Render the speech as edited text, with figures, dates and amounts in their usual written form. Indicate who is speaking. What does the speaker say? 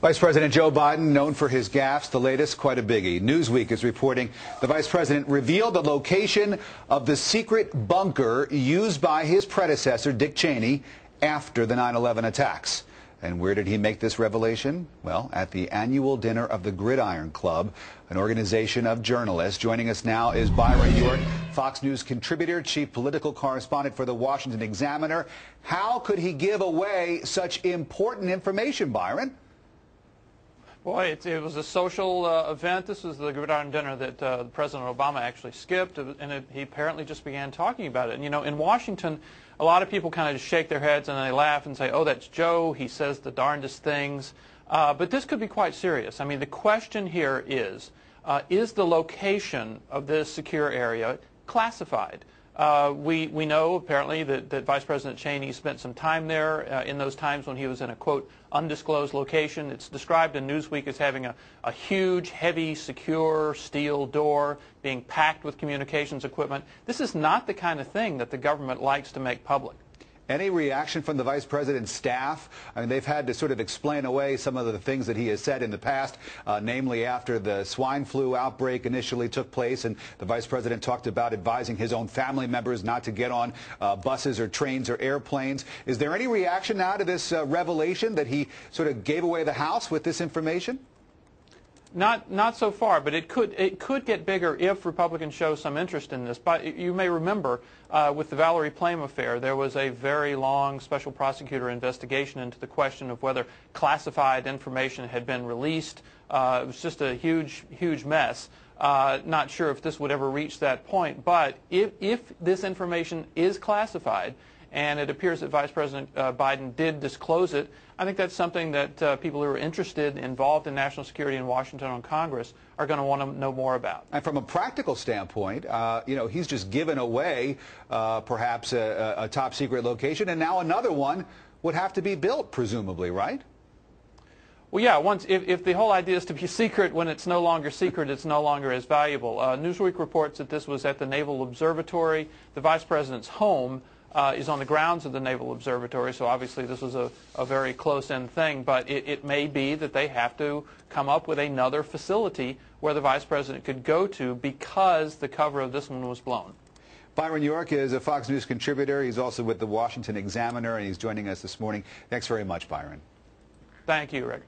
Speaker 1: Vice President Joe Biden, known for his gaffes, the latest, quite a biggie. Newsweek is reporting the Vice President revealed the location of the secret bunker used by his predecessor, Dick Cheney, after the 9/11 attacks. And where did he make this revelation? Well, at the annual dinner of the Gridiron Club, an organization of journalists. Joining us now is Byron York, Fox News contributor, chief political correspondent for the Washington Examiner. How could he give away such important information, Byron?
Speaker 2: Boy, it was a social event. This was the Gridiron dinner that President Obama actually skipped, and he apparently just began talking about it. And, you know, in Washington, a lot of people kind of just shake their heads and they laugh and say, oh, that's Joe. He says the darndest things. But this could be quite serious. I mean, the question here is the location of this secure area classified? We know apparently that Vice President Cheney spent some time there in those times when he was in a, quote, undisclosed location. It's described in Newsweek as having a huge, heavy, secure steel door being packed with communications equipment. This is not the kind of thing that the government likes to make public.
Speaker 1: Any reaction from the Vice President's staff? I mean, they've had to sort of explain away some of the things that he has said in the past, namely after the swine flu outbreak initially took place, and the Vice President talked about advising his own family members not to get on buses or trains or airplanes. Is there any reaction now to this revelation that he sort of gave away the house with this information?
Speaker 2: Not so far, but it could get bigger if Republicans show some interest in this. But you may remember with the Valerie Plame affair, there was a very long special prosecutor investigation into the question of whether classified information had been released. It was just a huge mess. Not sure if this would ever reach that point, but if this information is classified, and it appears that Vice President Biden did disclose it, I think that's something that people who are interested, involved in national security in Washington and Congress are going to want to know more about.
Speaker 1: And from a practical standpoint, you know, he's just given away perhaps a top secret location, and now another one would have to be built, presumably, right?
Speaker 2: Well, yeah, if the whole idea is to be secret, when it's no longer secret, it's no longer as valuable. Newsweek reports that this was at the Naval Observatory. The Vice President's home is on the grounds of the Naval Observatory, so obviously this was a very close-end thing, but it may be that they have to come up with another facility where the Vice President could go to because the cover of this one was blown.
Speaker 1: Byron York is a Fox News contributor. He's also with the Washington Examiner, and he's joining us this morning. Thanks very much, Byron.
Speaker 2: Thank you, Rick.